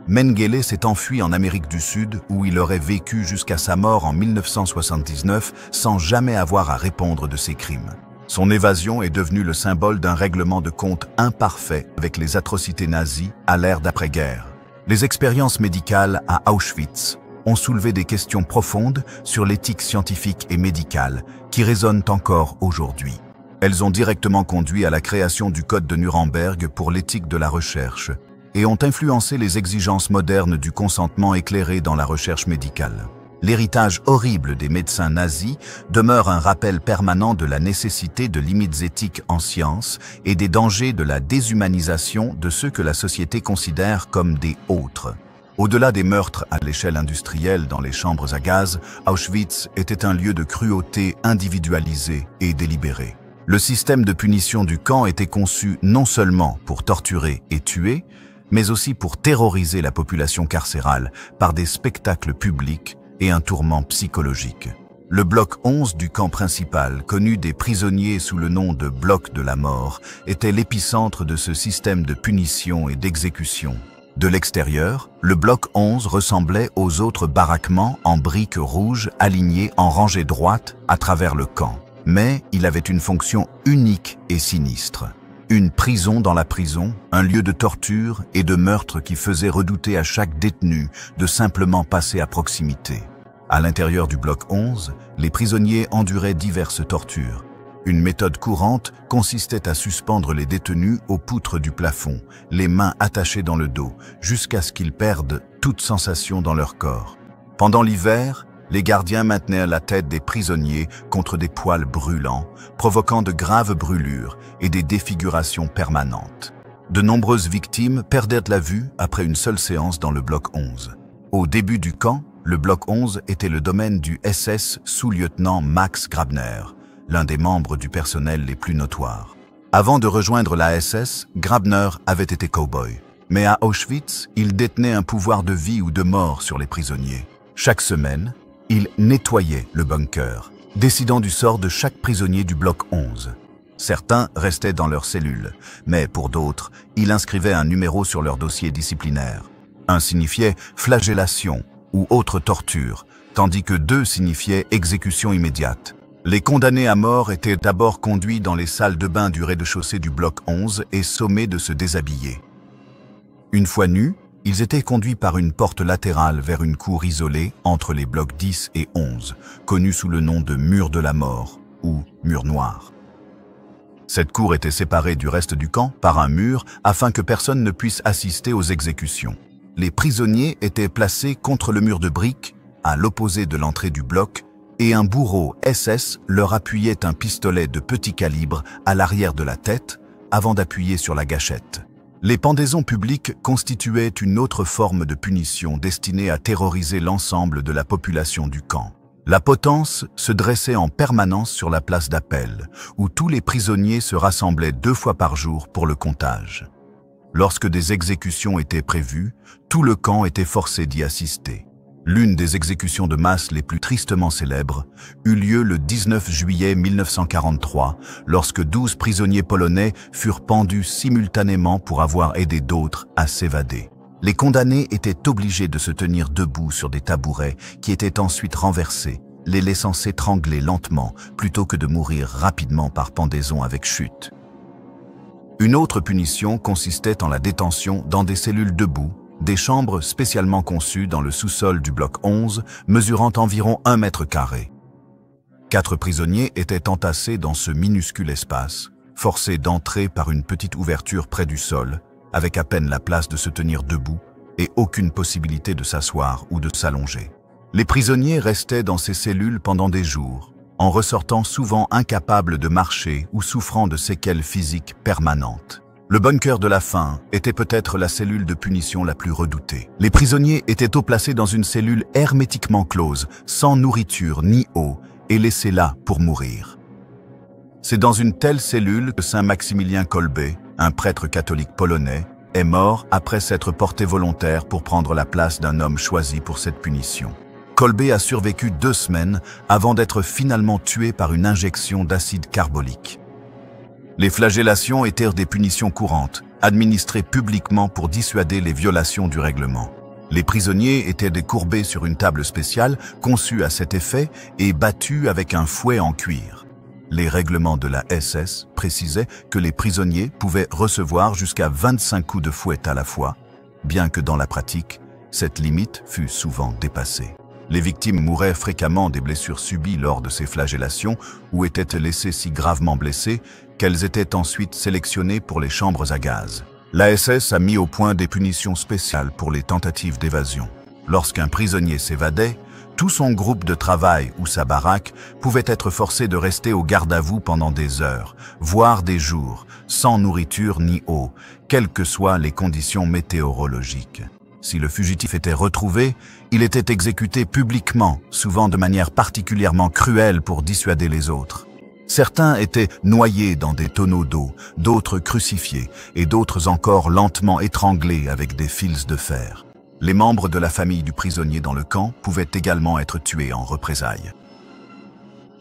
Mengele s'est enfui en Amérique du Sud où il aurait vécu jusqu'à sa mort en 1979 sans jamais avoir à répondre de ses crimes. Son évasion est devenue le symbole d'un règlement de compte imparfait avec les atrocités nazies à l'ère d'après-guerre. Les expériences médicales à Auschwitz ont soulevé des questions profondes sur l'éthique scientifique et médicale qui résonnent encore aujourd'hui. Elles ont directement conduit à la création du Code de Nuremberg pour l'éthique de la recherche et ont influencé les exigences modernes du consentement éclairé dans la recherche médicale. L'héritage horrible des médecins nazis demeure un rappel permanent de la nécessité de limites éthiques en science et des dangers de la déshumanisation de ceux que la société considère comme des autres. Au-delà des meurtres à l'échelle industrielle dans les chambres à gaz, Auschwitz était un lieu de cruauté individualisée et délibérée. Le système de punition du camp était conçu non seulement pour torturer et tuer, mais aussi pour terroriser la population carcérale par des spectacles publics et un tourment psychologique. Le bloc 11 du camp principal, connu des prisonniers sous le nom de bloc de la mort, était l'épicentre de ce système de punition et d'exécution. De l'extérieur, le bloc 11 ressemblait aux autres baraquements en briques rouges alignés en rangée droite à travers le camp. Mais il avait une fonction unique et sinistre. Une prison dans la prison, un lieu de torture et de meurtre qui faisait redouter à chaque détenu de simplement passer à proximité. À l'intérieur du bloc 11, les prisonniers enduraient diverses tortures. Une méthode courante consistait à suspendre les détenus aux poutres du plafond, les mains attachées dans le dos, jusqu'à ce qu'ils perdent toute sensation dans leur corps. Pendant l'hiver, les gardiens maintenaient la tête des prisonniers contre des poêles brûlants, provoquant de graves brûlures et des défigurations permanentes. De nombreuses victimes perdaient la vue après une seule séance dans le bloc 11. Au début du camp, le bloc 11 était le domaine du SS sous-lieutenant Max Grabner, l'un des membres du personnel les plus notoires. Avant de rejoindre la SS, Grabner avait été cow-boy. Mais à Auschwitz, il détenait un pouvoir de vie ou de mort sur les prisonniers. Chaque semaine, il nettoyait le bunker, décidant du sort de chaque prisonnier du bloc 11. Certains restaient dans leurs cellules, mais pour d'autres, il inscrivait un numéro sur leur dossier disciplinaire. Un signifiait flagellation ou autre torture, tandis que 2 signifiaient exécution immédiate. Les condamnés à mort étaient d'abord conduits dans les salles de bain du rez-de-chaussée du bloc 11 et sommés de se déshabiller. Une fois nus, ils étaient conduits par une porte latérale vers une cour isolée entre les blocs 10 et 11, connue sous le nom de mur de la mort ou mur noir. Cette cour était séparée du reste du camp par un mur afin que personne ne puisse assister aux exécutions. Les prisonniers étaient placés contre le mur de briques, à l'opposé de l'entrée du bloc, et un bourreau SS leur appuyait un pistolet de petit calibre à l'arrière de la tête avant d'appuyer sur la gâchette. Les pendaisons publiques constituaient une autre forme de punition destinée à terroriser l'ensemble de la population du camp. La potence se dressait en permanence sur la place d'appel, où tous les prisonniers se rassemblaient 2 fois par jour pour le comptage. Lorsque des exécutions étaient prévues, tout le camp était forcé d'y assister. L'une des exécutions de masse les plus tristement célèbres eut lieu le 19 juillet 1943, lorsque 12 prisonniers polonais furent pendus simultanément pour avoir aidé d'autres à s'évader. Les condamnés étaient obligés de se tenir debout sur des tabourets qui étaient ensuite renversés, les laissant s'étrangler lentement plutôt que de mourir rapidement par pendaison avec chute. Une autre punition consistait en la détention dans des cellules debout, des chambres spécialement conçues dans le sous-sol du bloc 11, mesurant environ 1 mètre carré. 4 prisonniers étaient entassés dans ce minuscule espace, forcés d'entrer par une petite ouverture près du sol, avec à peine la place de se tenir debout et aucune possibilité de s'asseoir ou de s'allonger. Les prisonniers restaient dans ces cellules pendant des jours, en ressortant souvent incapables de marcher ou souffrant de séquelles physiques permanentes. Le bunker de la faim était peut-être la cellule de punition la plus redoutée. Les prisonniers étaient placés dans une cellule hermétiquement close, sans nourriture ni eau, et laissés là pour mourir. C'est dans une telle cellule que Saint Maximilien Kolbe, un prêtre catholique polonais, est mort après s'être porté volontaire pour prendre la place d'un homme choisi pour cette punition. Kolbe a survécu 2 semaines avant d'être finalement tué par une injection d'acide carbolique. Les flagellations étaient des punitions courantes, administrées publiquement pour dissuader les violations du règlement. Les prisonniers étaient décourbés sur une table spéciale conçue à cet effet et battus avec un fouet en cuir. Les règlements de la SS précisaient que les prisonniers pouvaient recevoir jusqu'à 25 coups de fouet à la fois, bien que dans la pratique, cette limite fut souvent dépassée. Les victimes mouraient fréquemment des blessures subies lors de ces flagellations ou étaient laissées si gravement blessées qu'elles étaient ensuite sélectionnées pour les chambres à gaz. La SS a mis au point des punitions spéciales pour les tentatives d'évasion. Lorsqu'un prisonnier s'évadait, tout son groupe de travail ou sa baraque pouvait être forcé de rester au garde-à-vous pendant des heures, voire des jours, sans nourriture ni eau, quelles que soient les conditions météorologiques. Si le fugitif était retrouvé, il était exécuté publiquement, souvent de manière particulièrement cruelle pour dissuader les autres. Certains étaient noyés dans des tonneaux d'eau, d'autres crucifiés et d'autres encore lentement étranglés avec des fils de fer. Les membres de la famille du prisonnier dans le camp pouvaient également être tués en représailles.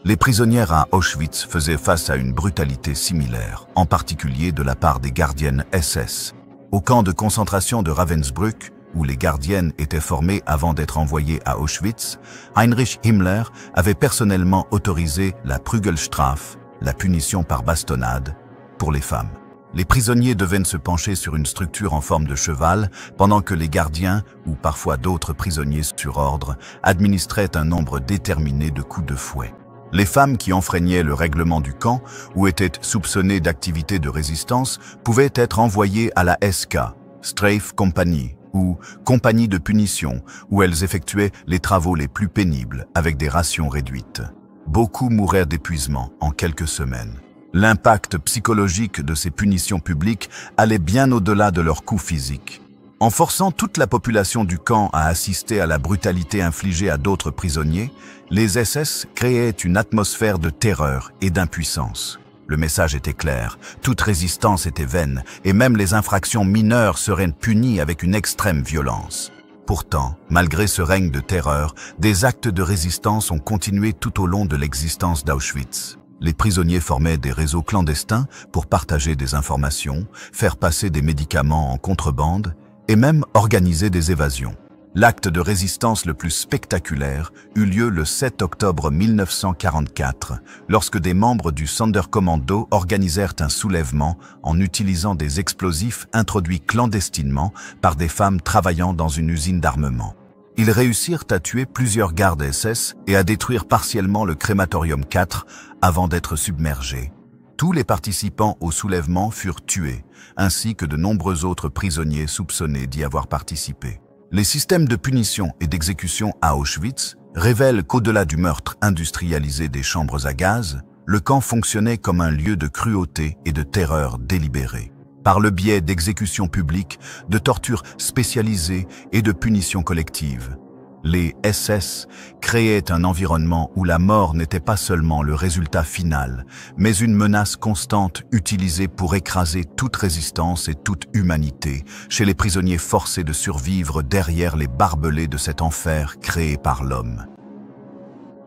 Les prisonnières à Auschwitz faisaient face à une brutalité similaire, en particulier de la part des gardiennes SS. Au camp de concentration de Ravensbrück, où les gardiennes étaient formées avant d'être envoyées à Auschwitz, Heinrich Himmler avait personnellement autorisé la Prügelstrafe, la punition par bastonnade, pour les femmes. Les prisonniers devaient se pencher sur une structure en forme de cheval, pendant que les gardiens, ou parfois d'autres prisonniers sur ordre, administraient un nombre déterminé de coups de fouet. Les femmes qui enfreignaient le règlement du camp ou étaient soupçonnées d'activités de résistance pouvaient être envoyées à la SK, Strafkompanie, ou compagnie de punition, où elles effectuaient les travaux les plus pénibles avec des rations réduites. Beaucoup mouraient d'épuisement en quelques semaines. L'impact psychologique de ces punitions publiques allait bien au-delà de leur coût physique. En forçant toute la population du camp à assister à la brutalité infligée à d'autres prisonniers, les SS créaient une atmosphère de terreur et d'impuissance. Le message était clair, toute résistance était vaine et même les infractions mineures seraient punies avec une extrême violence. Pourtant, malgré ce règne de terreur, des actes de résistance ont continué tout au long de l'existence d'Auschwitz. Les prisonniers formaient des réseaux clandestins pour partager des informations, faire passer des médicaments en contrebande et même organiser des évasions. L'acte de résistance le plus spectaculaire eut lieu le 7 octobre 1944, lorsque des membres du Sonderkommando organisèrent un soulèvement en utilisant des explosifs introduits clandestinement par des femmes travaillant dans une usine d'armement. Ils réussirent à tuer plusieurs gardes SS et à détruire partiellement le crématorium 4 avant d'être submergés. Tous les participants au soulèvement furent tués, ainsi que de nombreux autres prisonniers soupçonnés d'y avoir participé. Les systèmes de punition et d'exécution à Auschwitz révèlent qu'au-delà du meurtre industrialisé des chambres à gaz, le camp fonctionnait comme un lieu de cruauté et de terreur délibérée. Par le biais d'exécutions publiques, de tortures spécialisées et de punitions collectives, les SS créaient un environnement où la mort n'était pas seulement le résultat final, mais une menace constante utilisée pour écraser toute résistance et toute humanité chez les prisonniers forcés de survivre derrière les barbelés de cet enfer créé par l'homme.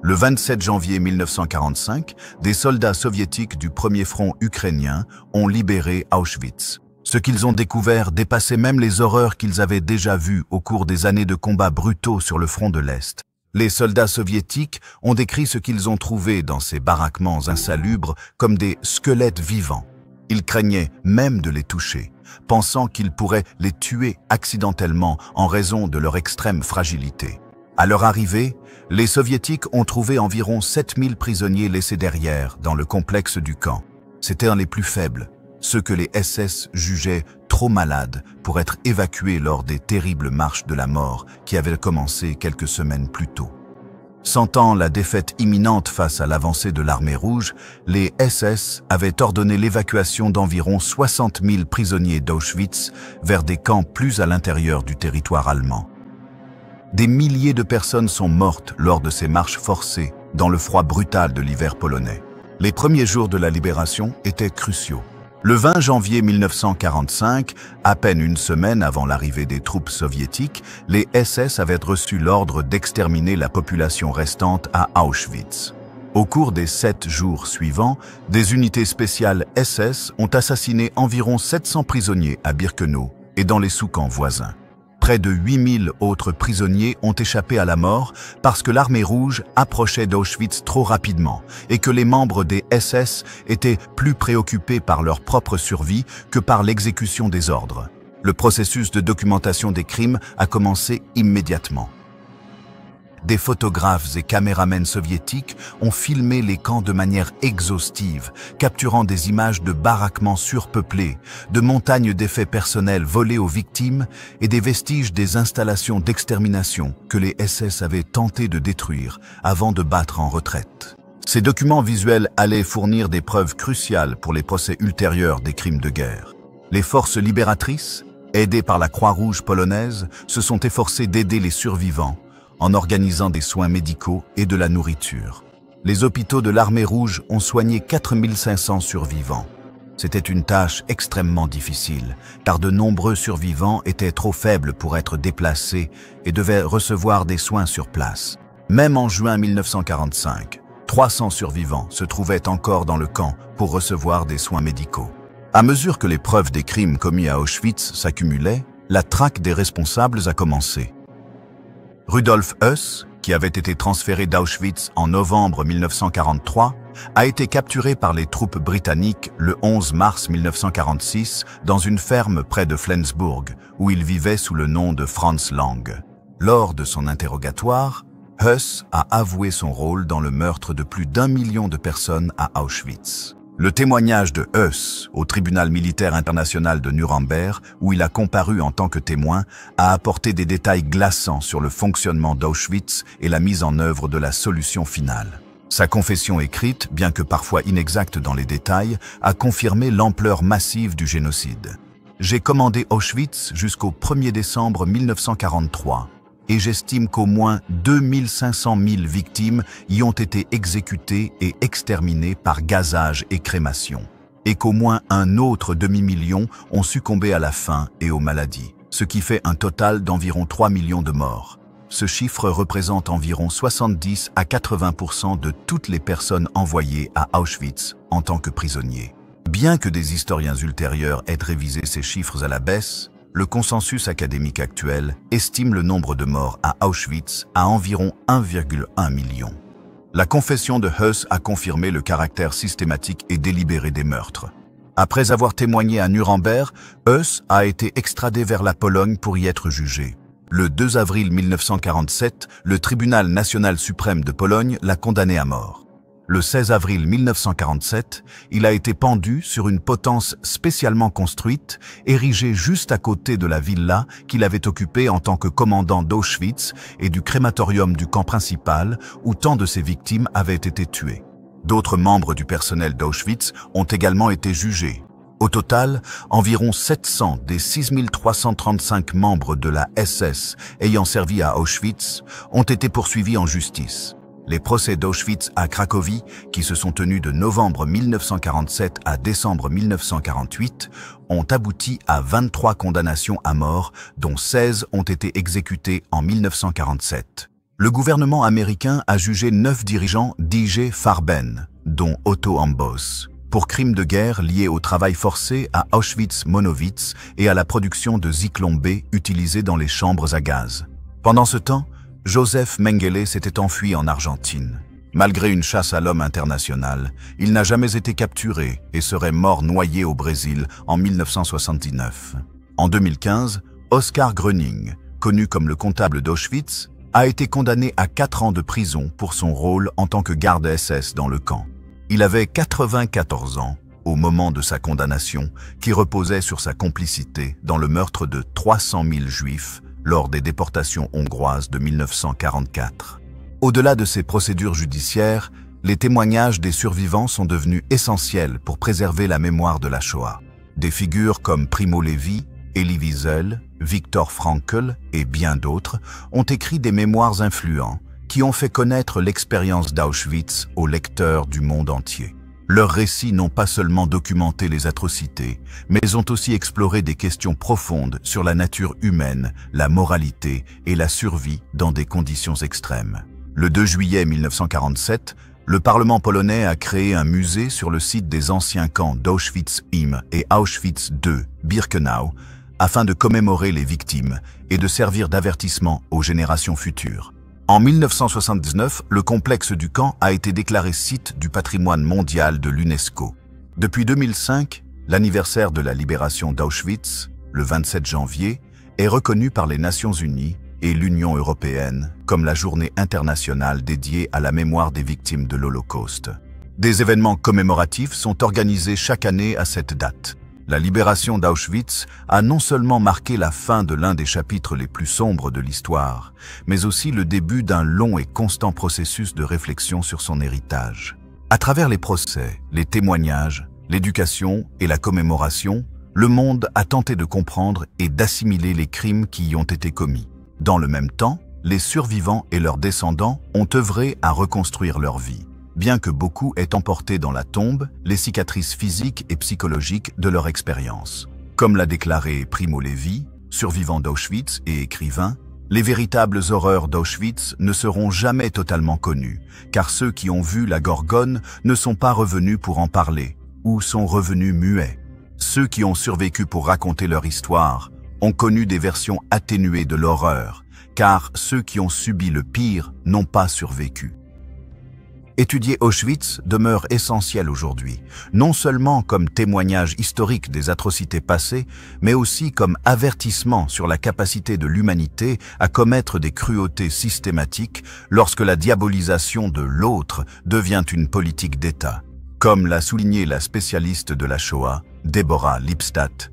Le 27 janvier 1945, des soldats soviétiques du premier front ukrainien ont libéré Auschwitz. Ce qu'ils ont découvert dépassait même les horreurs qu'ils avaient déjà vues au cours des années de combats brutaux sur le front de l'Est. Les soldats soviétiques ont décrit ce qu'ils ont trouvé dans ces baraquements insalubres comme des squelettes vivants. Ils craignaient même de les toucher, pensant qu'ils pourraient les tuer accidentellement en raison de leur extrême fragilité. À leur arrivée, les soviétiques ont trouvé environ 7000 prisonniers laissés derrière dans le complexe du camp. C'étaient les plus faibles, ceux que les SS jugeaient trop malades pour être évacués lors des terribles marches de la mort qui avaient commencé quelques semaines plus tôt. Sentant la défaite imminente face à l'avancée de l'armée rouge, les SS avaient ordonné l'évacuation d'environ 60 000 prisonniers d'Auschwitz vers des camps plus à l'intérieur du territoire allemand. Des milliers de personnes sont mortes lors de ces marches forcées dans le froid brutal de l'hiver polonais. Les premiers jours de la libération étaient cruciaux. Le 20 janvier 1945, à peine une semaine avant l'arrivée des troupes soviétiques, les SS avaient reçu l'ordre d'exterminer la population restante à Auschwitz. Au cours des 7 jours suivants, des unités spéciales SS ont assassiné environ 700 prisonniers à Birkenau et dans les sous-camps voisins. Près de 8000 autres prisonniers ont échappé à la mort parce que l'armée rouge approchait d'Auschwitz trop rapidement et que les membres des SS étaient plus préoccupés par leur propre survie que par l'exécution des ordres. Le processus de documentation des crimes a commencé immédiatement. Des photographes et caméramens soviétiques ont filmé les camps de manière exhaustive, capturant des images de baraquements surpeuplés, de montagnes d'effets personnels volés aux victimes et des vestiges des installations d'extermination que les SS avaient tenté de détruire avant de battre en retraite. Ces documents visuels allaient fournir des preuves cruciales pour les procès ultérieurs des crimes de guerre. Les forces libératrices, aidés par la Croix-Rouge polonaise, se sont efforcés d'aider les survivants en organisant des soins médicaux et de la nourriture. Les hôpitaux de l'Armée rouge ont soigné 4500 survivants. C'était une tâche extrêmement difficile, car de nombreux survivants étaient trop faibles pour être déplacés et devaient recevoir des soins sur place. Même en juin 1945, 300 survivants se trouvaient encore dans le camp pour recevoir des soins médicaux. À mesure que les preuves des crimes commis à Auschwitz s'accumulaient, la traque des responsables a commencé. Rudolf Höss, qui avait été transféré d'Auschwitz en novembre 1943, a été capturé par les troupes britanniques le 11 mars 1946 dans une ferme près de Flensburg, où il vivait sous le nom de Franz Lang. Lors de son interrogatoire, Höss a avoué son rôle dans le meurtre de plus d'1 million de personnes à Auschwitz. Le témoignage de Höss au tribunal militaire international de Nuremberg, où il a comparu en tant que témoin, a apporté des détails glaçants sur le fonctionnement d'Auschwitz et la mise en œuvre de la solution finale. Sa confession écrite, bien que parfois inexacte dans les détails, a confirmé l'ampleur massive du génocide. « J'ai commandé Auschwitz jusqu'au 1er décembre 1943. Et j'estime qu'au moins 2 500 000 victimes y ont été exécutées et exterminées par gazage et crémation, et qu'au moins un autre demi-million ont succombé à la faim et aux maladies, ce qui fait un total d'environ 3 millions de morts. Ce chiffre représente environ 70 à 80% de toutes les personnes envoyées à Auschwitz en tant que prisonniers. Bien que des historiens ultérieurs aient révisé ces chiffres à la baisse, le consensus académique actuel estime le nombre de morts à Auschwitz à environ 1,1 million. La confession de Höss a confirmé le caractère systématique et délibéré des meurtres. Après avoir témoigné à Nuremberg, Höss a été extradé vers la Pologne pour y être jugé. Le 2 avril 1947, le tribunal national suprême de Pologne l'a condamné à mort. Le 16 avril 1947, il a été pendu sur une potence spécialement construite, érigée juste à côté de la villa qu'il avait occupée en tant que commandant d'Auschwitz et du crématorium du camp principal où tant de ses victimes avaient été tuées. D'autres membres du personnel d'Auschwitz ont également été jugés. Au total, environ 700 des 6335 membres de la SS ayant servi à Auschwitz ont été poursuivis en justice. Les procès d'Auschwitz à Cracovie, qui se sont tenus de novembre 1947 à décembre 1948, ont abouti à 23 condamnations à mort, dont 16 ont été exécutées en 1947. Le gouvernement américain a jugé 9 dirigeants d'IG Farben, dont Otto Ambos, pour crimes de guerre liés au travail forcé à Auschwitz-Monowitz et à la production de Zyklon B utilisé dans les chambres à gaz. Pendant ce temps, Joseph Mengele s'était enfui en Argentine. Malgré une chasse à l'homme internationale, il n'a jamais été capturé et serait mort noyé au Brésil en 1979. En 2015, Oskar Gröning, connu comme le comptable d'Auschwitz, a été condamné à 4 ans de prison pour son rôle en tant que garde SS dans le camp. Il avait 94 ans au moment de sa condamnation, qui reposait sur sa complicité dans le meurtre de 300 000 Juifs lors des déportations hongroises de 1944. Au-delà de ces procédures judiciaires, les témoignages des survivants sont devenus essentiels pour préserver la mémoire de la Shoah. Des figures comme Primo Levi, Elie Wiesel, Viktor Frankl et bien d'autres ont écrit des mémoires influents qui ont fait connaître l'expérience d'Auschwitz aux lecteurs du monde entier. Leurs récits n'ont pas seulement documenté les atrocités, mais ont aussi exploré des questions profondes sur la nature humaine, la moralité et la survie dans des conditions extrêmes. Le 2 juillet 1947, le Parlement polonais a créé un musée sur le site des anciens camps d'Auschwitz-Im et Auschwitz II, Birkenau, afin de commémorer les victimes et de servir d'avertissement aux générations futures. En 1979, le complexe du camp a été déclaré site du patrimoine mondial de l'UNESCO. Depuis 2005, l'anniversaire de la libération d'Auschwitz, le 27 janvier, est reconnu par les Nations Unies et l'Union européenne comme la journée internationale dédiée à la mémoire des victimes de l'Holocauste. Des événements commémoratifs sont organisés chaque année à cette date. La libération d'Auschwitz a non seulement marqué la fin de l'un des chapitres les plus sombres de l'histoire, mais aussi le début d'un long et constant processus de réflexion sur son héritage. À travers les procès, les témoignages, l'éducation et la commémoration, le monde a tenté de comprendre et d'assimiler les crimes qui y ont été commis. Dans le même temps, les survivants et leurs descendants ont œuvré à reconstruire leur vie, bien que beaucoup aient emporté dans la tombe les cicatrices physiques et psychologiques de leur expérience. Comme l'a déclaré Primo Levi, survivant d'Auschwitz et écrivain, les véritables horreurs d'Auschwitz ne seront jamais totalement connues, car ceux qui ont vu la Gorgone ne sont pas revenus pour en parler, ou sont revenus muets. Ceux qui ont survécu pour raconter leur histoire ont connu des versions atténuées de l'horreur, car ceux qui ont subi le pire n'ont pas survécu. Étudier Auschwitz demeure essentiel aujourd'hui, non seulement comme témoignage historique des atrocités passées, mais aussi comme avertissement sur la capacité de l'humanité à commettre des cruautés systématiques lorsque la diabolisation de l'autre devient une politique d'État. Comme l'a souligné la spécialiste de la Shoah, Deborah Lipstadt,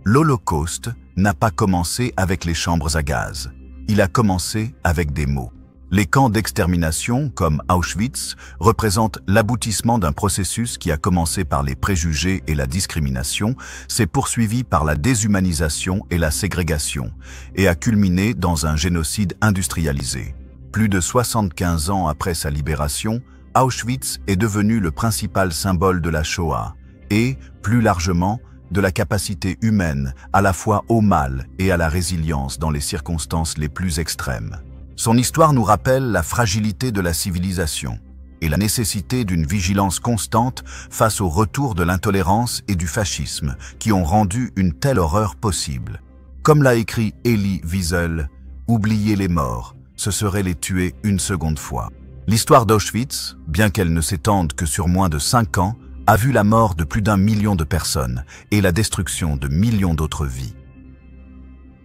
l'Holocauste n'a pas commencé avec les chambres à gaz. Il a commencé avec des mots. Les camps d'extermination, comme Auschwitz, représentent l'aboutissement d'un processus qui a commencé par les préjugés et la discrimination, s'est poursuivi par la déshumanisation et la ségrégation, et a culminé dans un génocide industrialisé. Plus de 75 ans après sa libération, Auschwitz est devenu le principal symbole de la Shoah et, plus largement, de la capacité humaine à la fois au mal et à la résilience dans les circonstances les plus extrêmes. Son histoire nous rappelle la fragilité de la civilisation et la nécessité d'une vigilance constante face au retour de l'intolérance et du fascisme qui ont rendu une telle horreur possible. Comme l'a écrit Elie Wiesel, « Oublier les morts, ce serait les tuer une seconde fois ». L'histoire d'Auschwitz, bien qu'elle ne s'étende que sur moins de 5 ans, a vu la mort de plus d'1 million de personnes et la destruction de millions d'autres vies.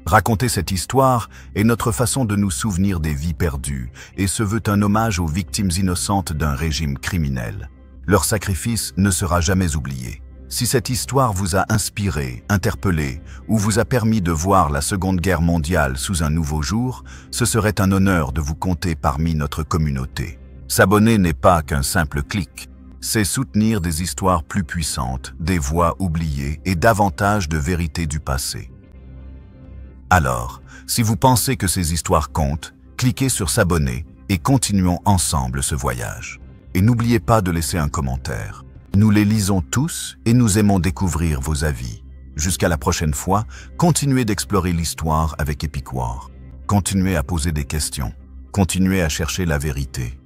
Raconter cette histoire est notre façon de nous souvenir des vies perdues et se veut un hommage aux victimes innocentes d'un régime criminel. Leur sacrifice ne sera jamais oublié. Si cette histoire vous a inspiré, interpellé ou vous a permis de voir la Seconde Guerre mondiale sous un nouveau jour, ce serait un honneur de vous compter parmi notre communauté. S'abonner n'est pas qu'un simple clic. C'est soutenir des histoires plus puissantes, des voix oubliées et davantage de vérité du passé. Alors, si vous pensez que ces histoires comptent, cliquez sur s'abonner et continuons ensemble ce voyage. Et n'oubliez pas de laisser un commentaire. Nous les lisons tous et nous aimons découvrir vos avis. Jusqu'à la prochaine fois, continuez d'explorer l'histoire avec Epic War. Continuez à poser des questions. Continuez à chercher la vérité.